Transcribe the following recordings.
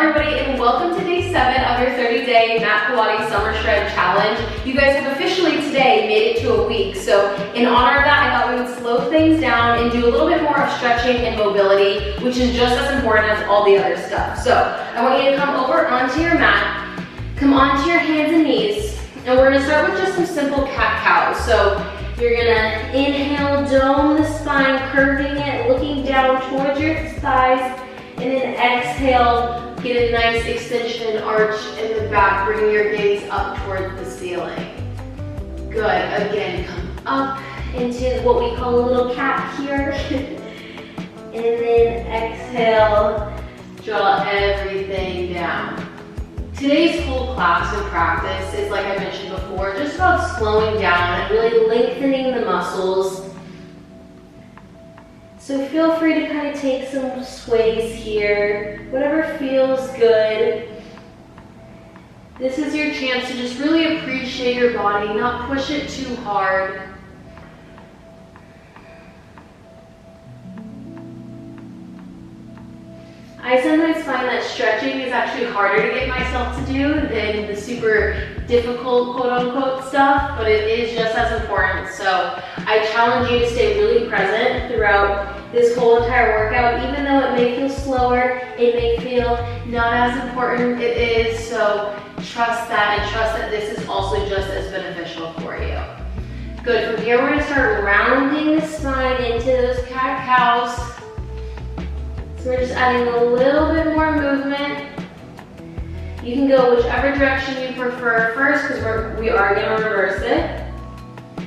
everybody, and welcome to day 7 of your 30-day Mat Pilates Summer Shred Challenge. You guys have officially today made it to a week, so in honor of that, I thought we would slow things down and do a little bit more of stretching and mobility, which is just as important as all the other stuff. So I want you to come over onto your mat, come onto your hands and knees, and we're gonna start with just some simple cat-cows. So you're gonna inhale, dome the spine, curving it, looking down towards your thighs, and then exhale, get a nice extension arch in the back, bring your gaze up towards the ceiling. Good, again, come up into what we call a little cat here. And then exhale, draw everything down. Today's whole class and practice is, like I mentioned before, just about slowing down and really lengthening the muscles. So feel free to kind of take some sways here, whatever feels good. This is your chance to just really appreciate your body, not push it too hard. I sometimes find that stretching is actually harder to get myself to do than the super difficult quote-unquote stuff, but it is just as important. So I challenge you to stay really present throughout this whole entire workout. Even though it may feel slower, it may feel not as important, it is. So trust that, and trust that this is also just as beneficial for you. Good, from here we're gonna start rounding the spine into those cat-cows. So we're just adding a little bit more movement. You can go whichever direction you prefer first, because we are gonna reverse it.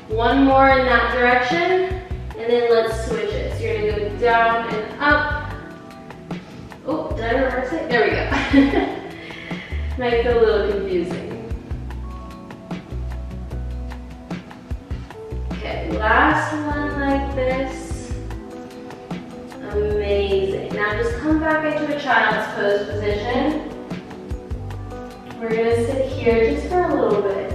One more in that direction, and then let's switch it. So you're gonna go down and up. Oh, did I reverse it? There we go. Might feel a little confusing. Okay, last one like this. Amazing. Now just come back into a child's pose position. We're gonna sit here just for a little bit.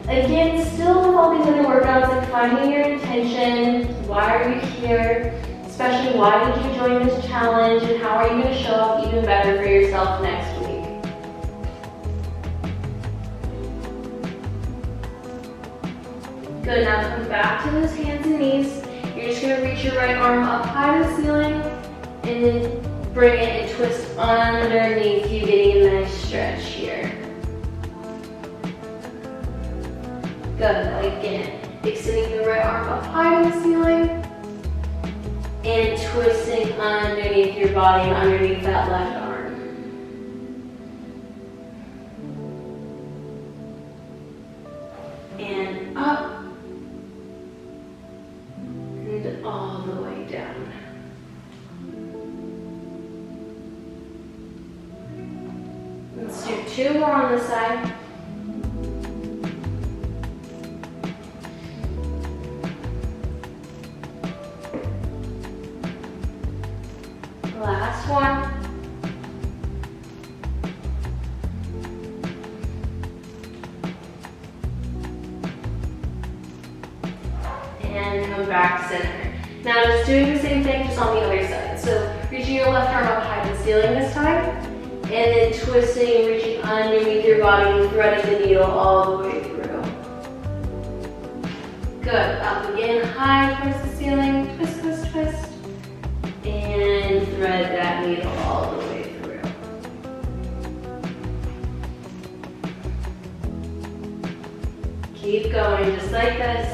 Again, still with all these other workouts, like finding your intention. Why are you here? Especially, why did you join this challenge, and how are you gonna show up even better for yourself next week? Good, now come back to those hands and knees. You're just gonna reach your right arm up high to the ceiling, and then bring it and twist underneath you, getting a nice stretch here. Good, again, extending the right arm up high to the ceiling, and twisting underneath your body and underneath that left arm. And up. All the way down. Let's do 2 more on this side. Last one. And come back center. Now just doing the same thing, just on the other side. So reaching your left arm up high to the ceiling this time, and then twisting and reaching underneath your body and threading the needle all the way through. Good, up again, high towards the ceiling, twist, twist, twist, and thread that needle all the way through. Keep going, just like this.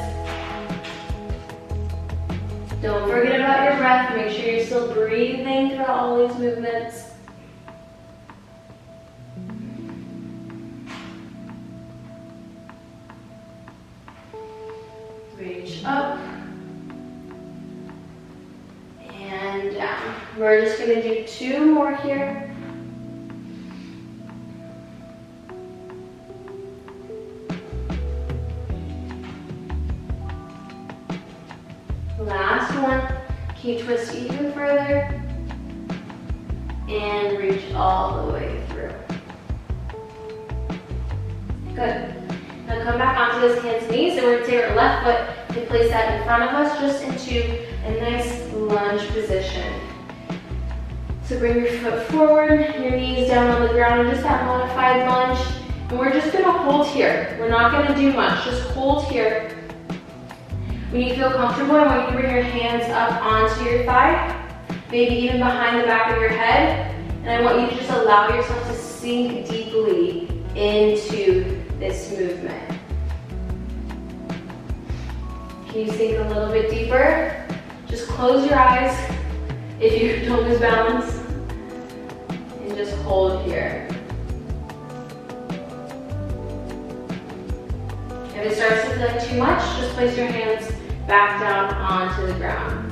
Don't forget about your breath. Make sure you're still breathing throughout all these movements. Reach up and down. We're just going to do 2 more here. Last one. Can you twist even further? And reach all the way through. Good. Now come back onto those hands and knees, and we're going to take our left foot and place that in front of us just into a nice lunge position. So bring your foot forward, your knees down on the ground, and just that modified lunge. And we're just gonna hold here. We're not gonna do much, just hold here. When you feel comfortable, I want you to bring your hands up onto your thigh, maybe even behind the back of your head. And I want you to just allow yourself to sink deeply into this movement. Can you sink a little bit deeper? Just close your eyes if you don't lose balance. And just hold here. If it starts to feel like too much, just place your hands back down onto the ground.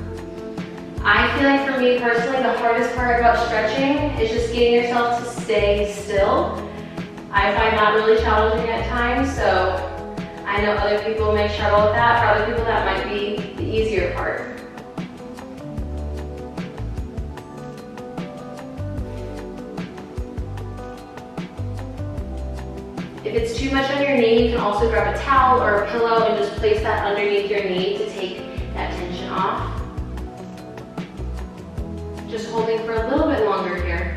I feel like for me personally, the hardest part about stretching is just getting yourself to stay still. I find that really challenging at times, so I know other people may struggle with that. For other people, that might be the easier part. If it's too much on your knee, you can also grab a towel or a pillow and just place that underneath your knee to take that tension off. Just holding for a little bit longer here.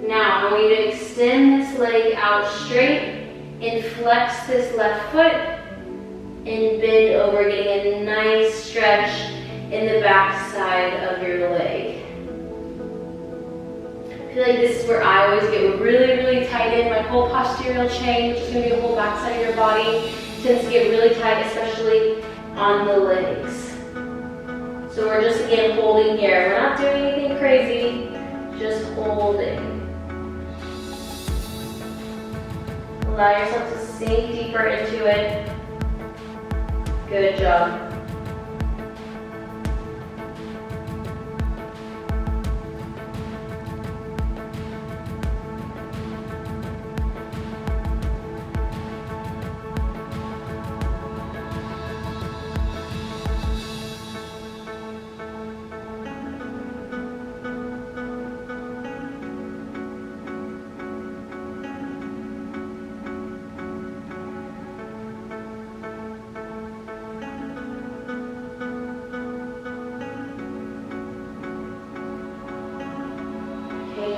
Now, I want you to extend this leg out straight and flex this left foot and bend over, getting a nice stretch in the back side of your leg. I feel like this is where I always get really, really tight in. My whole posterior chain, which is going to be the whole back side of your body, tends to get really tight, especially on the legs. So we're just, again, holding here. We're not doing anything crazy, just holding. Allow yourself to sink deeper into it. Good job.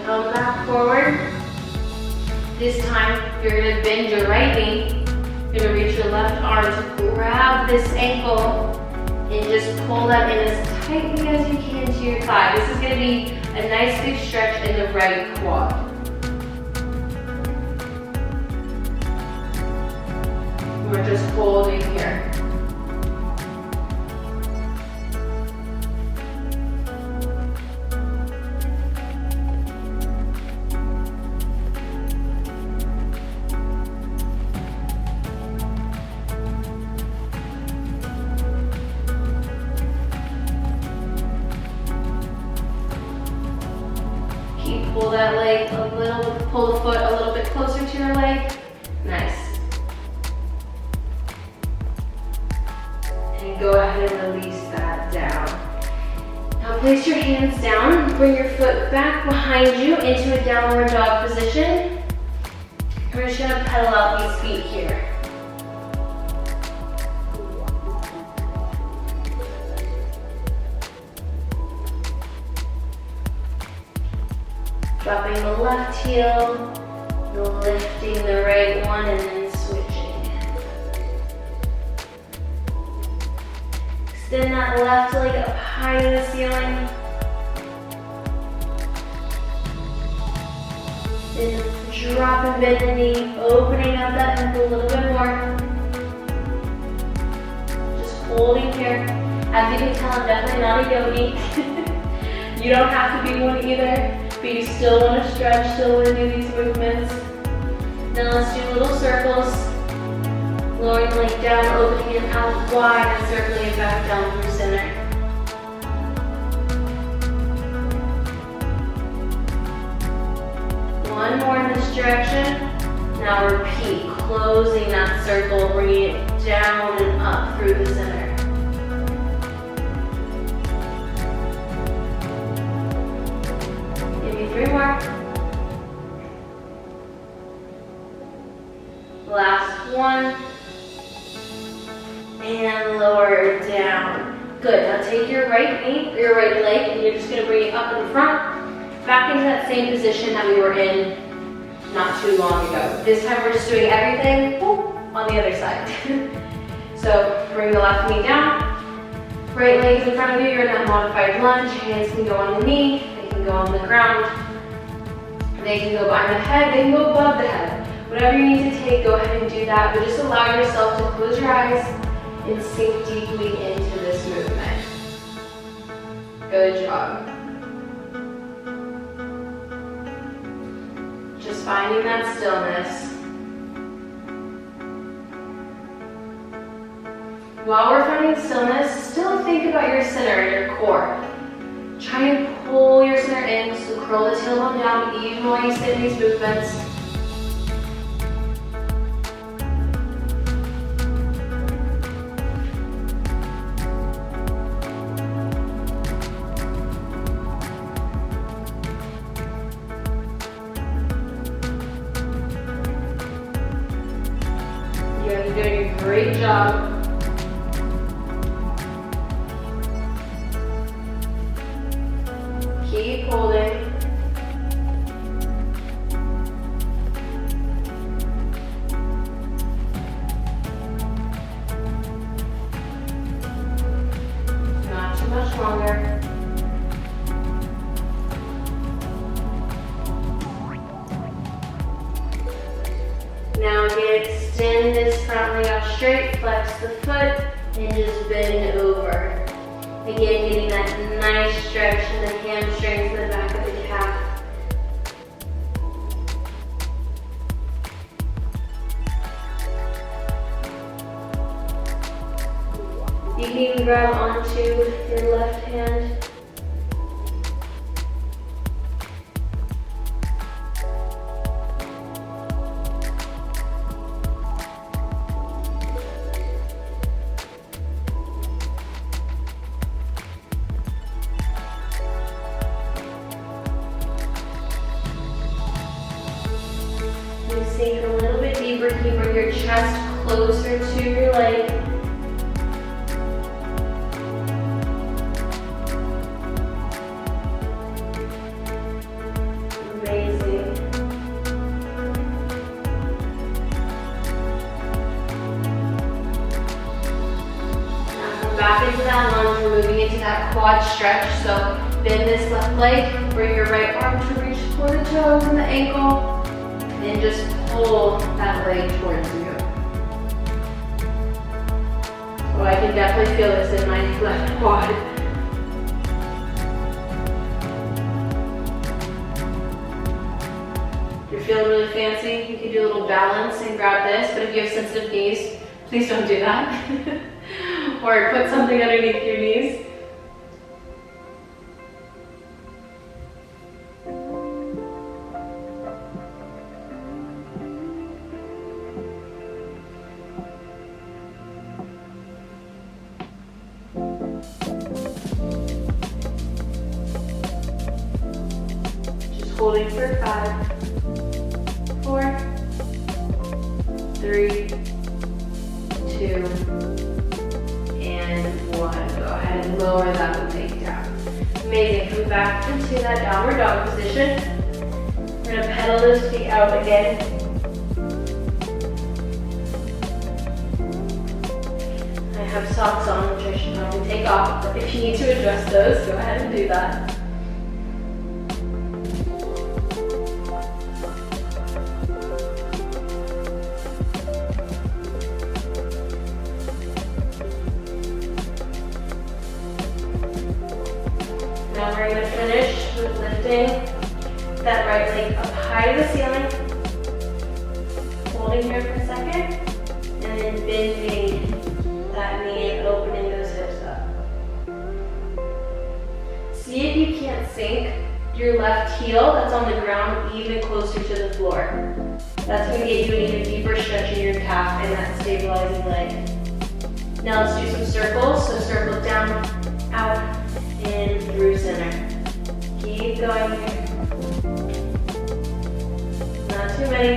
Come back forward. This time, you're going to bend your right knee. You're going to reach your left arm to grab this ankle and just pull that in as tightly as you can to your thigh. This is going to be a nice big stretch in the right quad. We're just holding here. Pull that leg a little, pull the foot a little bit closer to your leg. Nice. And go ahead and release that down. Now place your hands down, bring your foot back behind you into a downward dog position. We're just gonna pedal out these feet here. Dropping the left heel, lifting the right one, and then switching. Extend that left leg up high to the ceiling. Then drop and bend the knee, opening up that ankle a little bit more. Just holding here. As you can tell, I'm definitely not a yogi. You don't have to be one either. But you still want to stretch, still want to do these movements. Now let's do little circles. Lowering the leg down, opening it out wide, and circling it back down through center. One more in this direction. Now repeat, closing that circle, bringing it down and up through the center. Three more. Last one. And lower down. Good. Now take your right knee or your right leg, and you're just gonna bring it up in front, back into that same position that we were in not too long ago. This time we're just doing everything on the other side. So bring the left knee down, right leg is in front of you, you're in that modified lunge, hands can go on the knee, they can go on the ground, they can go behind the head, they can go above the head. Whatever you need to take, go ahead and do that, but just allow yourself to close your eyes and sink deeply into this movement. Good job. Just finding that stillness. While we're finding stillness, still think about your center and your core. Try and pull your center in, so curl the tailbone down even while you sit in these movements. You're doing a great job. Keep holding. Not too much longer. Now again, extend this front leg out straight, flex the foot, and just bend over. Again, getting that nice stretch in the hamstrings and the back of the calf. You can even grab onto your left hand. Sink a little bit deeper. Can you bring your chest closer to your leg? Amazing. Now come back into that lunge. We're moving into that quad stretch. So bend this left leg. Bring your right arm to reach for the toes and the ankle. And just pull that leg towards you. Oh, I can definitely feel this in my left quad. If you're feeling really fancy, you can do a little balance and grab this, but if you have sensitive knees, please don't do that. Or put something underneath your knees. Holding for 5, 4, 3, 2, and 1. Go ahead and lower that and take down. Amazing. Come back into that downward dog position. We're going to pedal those feet out again. I have socks on, which I should probably take off, but if you need to adjust those, go ahead and do that. Now we're going to finish with lifting that right leg up high to the ceiling, holding here for a second, and then bending that knee and opening those hips up. See if you can't sink your left heel that's on the ground even closer to the floor. That's going to get you an even deeper stretch in your calf and that stabilizing leg. Now let's do some circles. So circle down, out, in, through center. Keep going here. Not too many.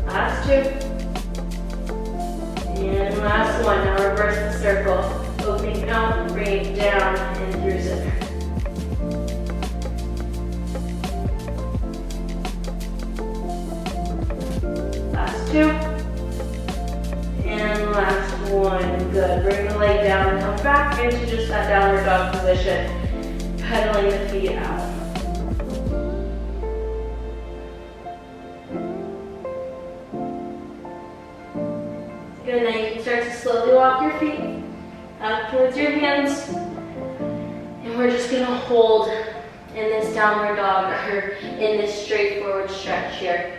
Last 2. And reverse the circle. Opening out, bring it down, and through center. Last two. And last one. Good. Bring the leg down and come back into just that downward dog position. Pedaling the feet out. Good, now you can start to slowly walk your feet up towards your hands. And we're just gonna hold in this downward dog or in this straightforward stretch here.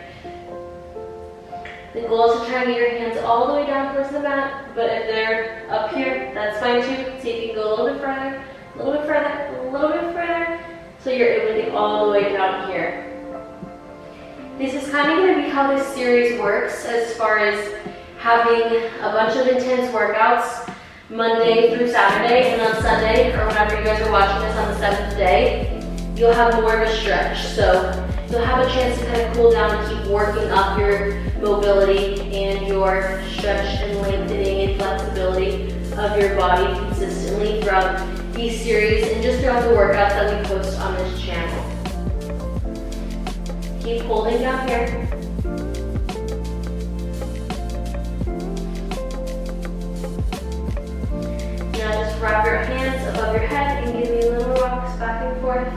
The goal is to try and get your hands all the way down towards the mat, but if they're up here, that's fine too. See if you can go a little bit further, a little bit further, a little bit further, so you're able to get all the way down here. This is kind of gonna be how this series works as far as having a bunch of intense workouts Monday through Saturday, and on Sunday, or whenever you guys are watching this on the 7th day, you'll have more of a stretch. So you'll have a chance to kind of cool down and keep working up your mobility and your stretch and lengthening and flexibility of your body consistently throughout these series and just throughout the workouts that we post on this channel. Keep holding down here. Now just wrap your hands above your head and give me little rocks back and forth.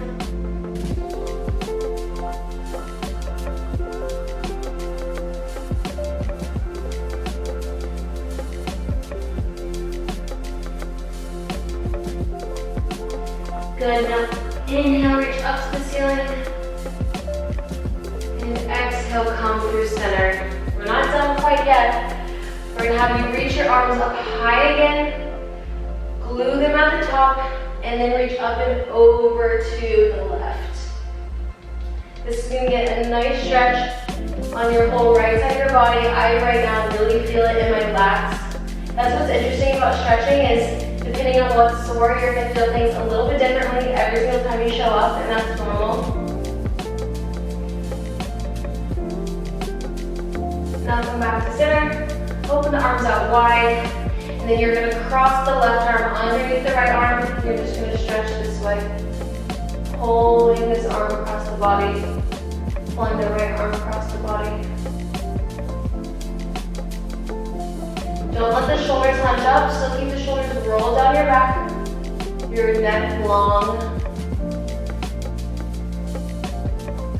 Good, now inhale, reach up to the ceiling. And exhale, come through center. We're not done quite yet. We're gonna have you reach your arms up high again. Glue them at the top, and then reach up and over to the left. This is gonna get a nice stretch on your whole right side of your body. I right now really feel it in my lats. That's what's interesting about stretching is depending on what's sore, you're gonna feel things a little bit differently every single time you show up, and that's normal. Now come back to center, open the arms out wide. And then you're gonna cross the left arm underneath the right arm. You're just gonna stretch this way. Holding this arm across the body. Pulling the right arm across the body. Don't let the shoulders hunch up, so keep the shoulders rolled down your back. Your neck long.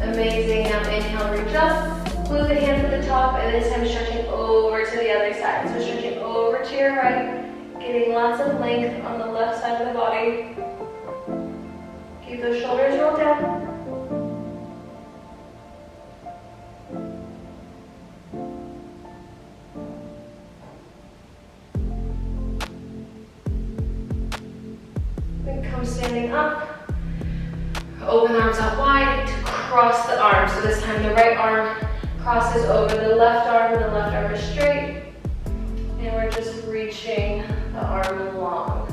Amazing, now inhale, reach up. Glue the hands at the top, and this time stretching over to the other side. So stretching over to your right, getting lots of length on the left side of the body. Keep those shoulders rolled down. Then come standing up. Open the arms out wide to cross the arms. So this time the right arm crosses over the left arm is straight, and we're just reaching the arm long.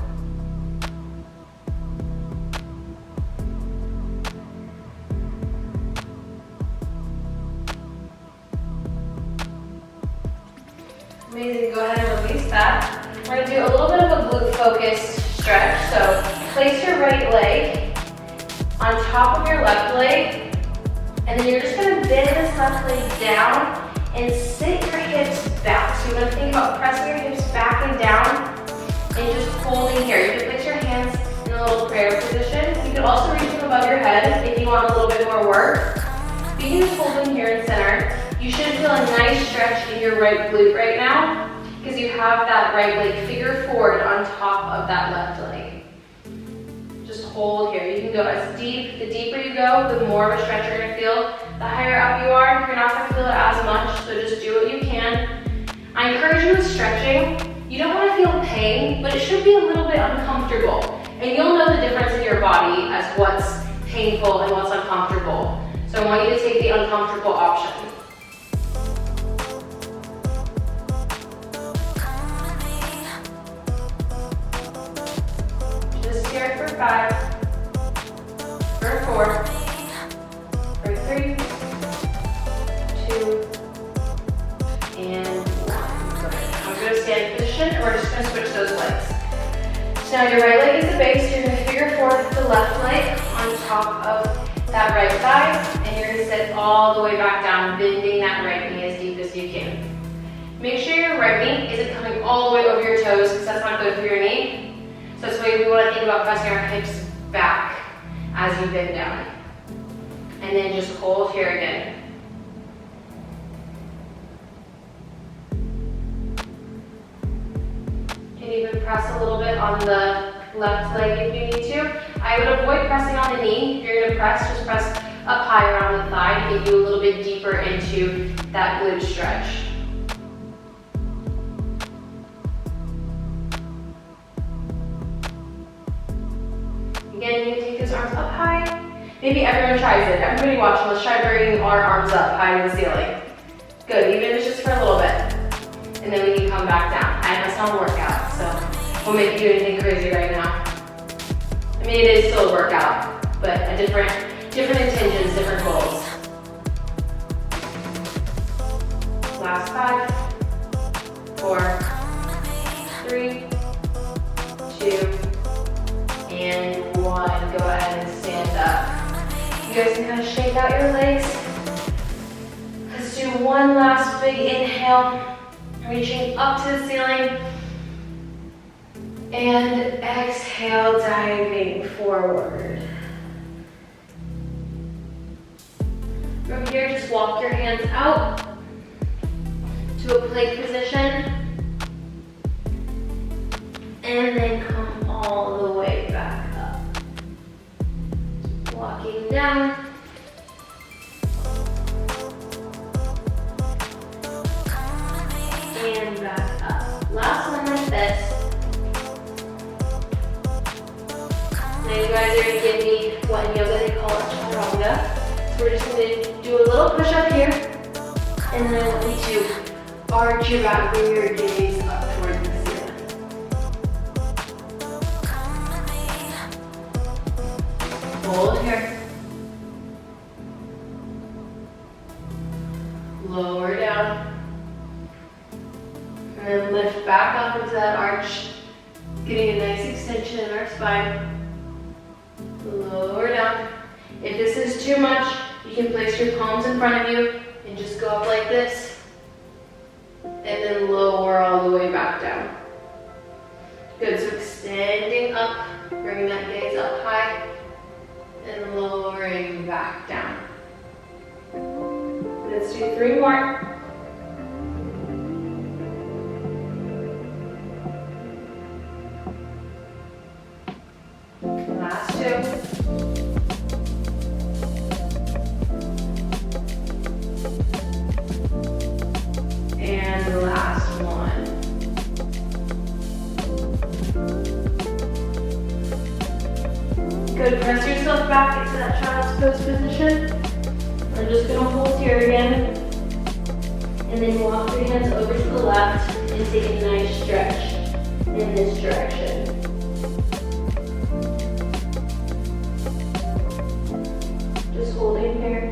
Amazing, go ahead and release that. We're gonna do a little bit of a glute focused stretch. So place your right leg on top of your left leg, and then you're just gonna bend this left leg down and sit your hips back. So you're gonna think about pressing your hips back and down and just holding here. You can place your hands in a little prayer position. You can also reach them above your head if you want a little bit more work. But you can just hold them here in center. You should feel a nice stretch in your right glute right now because you have that right leg figure forward on top of that left leg. Just hold here. You can go as deep. The deeper you go, the more of a stretch you're gonna feel. The higher up you are, you're not gonna feel it as much, so just do what you can. I encourage you with stretching. You don't wanna feel pain, but it should be a little bit uncomfortable. And you'll know the difference in your body as what's painful and what's uncomfortable. So I want you to take the uncomfortable option. Here for 5, for 4, for 3, 2, and 1. Good. I'm going to stand position, and we're just going to switch those So now your right leg is the base, you're gonna figure four the left leg on top of that right thigh, and you're gonna sit all the way back down, bending that right knee as deep as you can. Make sure your right knee isn't coming all the way over your toes, because that's not good for your knee. So that's why we wanna think about pressing our hips back as you bend down. And then just hold here again. You can even press a little bit on the left leg if you need to. I would avoid pressing on the knee. If you're gonna press, just press up higher on the thigh to get you a little bit deeper into that glute stretch. Again, you can take those arms up high. Maybe everyone tries it. Everybody watching, let's try bringing our arms up high to the ceiling. Good, even if it's just for a little bit. And then we can come back down. I know it's not a workout, so won't make you do anything crazy right now. I mean, it is still a workout, but a different intentions, different goals. Last 5, 4, 3, 2, and 1. Go ahead and stand up. You guys can kind of shake out your legs. Let's do one last big inhale, reaching up to the ceiling. And exhale, diving forward. From here, just walk your hands out to a plank position. And then come all the way back up. Walking down. And back up. Last one like this. Now you guys are going to give me what in yoga they call a chaturanga. So we're just going to do a little push up here. And then I want you to arch your back, bring your gaze up towards the ceiling. Hold here. Lower down. And then lift back up into that arch, getting a nice extension in our spine. Lower down. If this is too much, you can place your palms in front of you and just go up like this. And then lower all the way back down. Good, so extending up, bringing that gaze up high, and lowering back down. Let's do 3 more. Last 2. And the last 1. Good, press yourself back into that child's pose position. We're just gonna hold here again. And then walk your hands over to the left and take a nice stretch in this direction. Just holding here.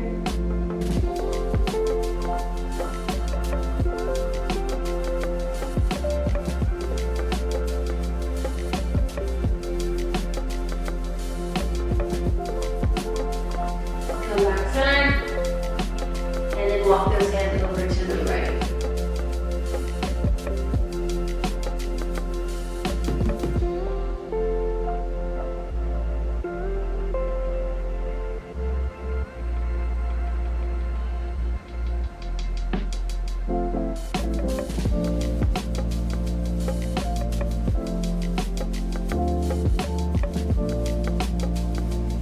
Come back center. And then walk those hands over to the right.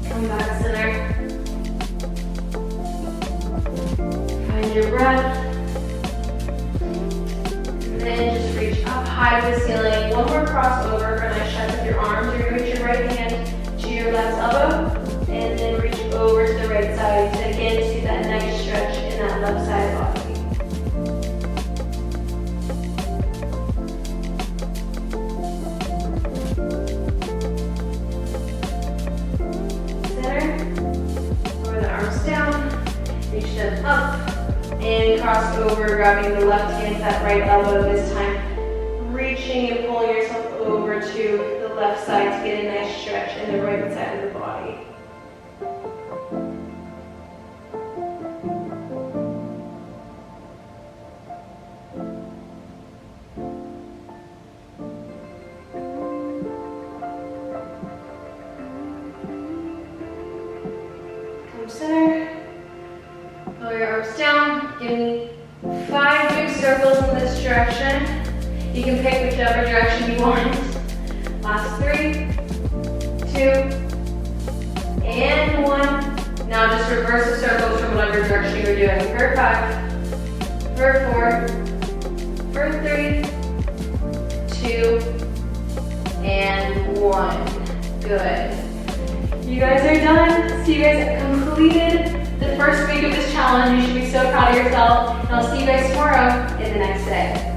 Come back center. Find your breath. And then just reach up high to the ceiling. One more crossover for a nice stretch with your arms. You're going to reach your right hand to your left elbow. And then reach over to the right side. And again, just get that nice stretch in that left side body. Reach them up and cross over, grabbing the left hand to that right elbow this time. Reaching and pulling yourself over to the left left side to get a nice stretch in the right side of the body. Come center. Pull your arms down. Give me 5 big circles in this direction. You can pick whichever direction you want. Last 3, 2, and 1. Now just reverse the circles from whatever direction you're doing. For 5, for 4, for 3, 2, and 1. Good. You guys are done. So you guys completed the first week of this challenge. You should be so proud of yourself. And I'll see you guys tomorrow in the next day.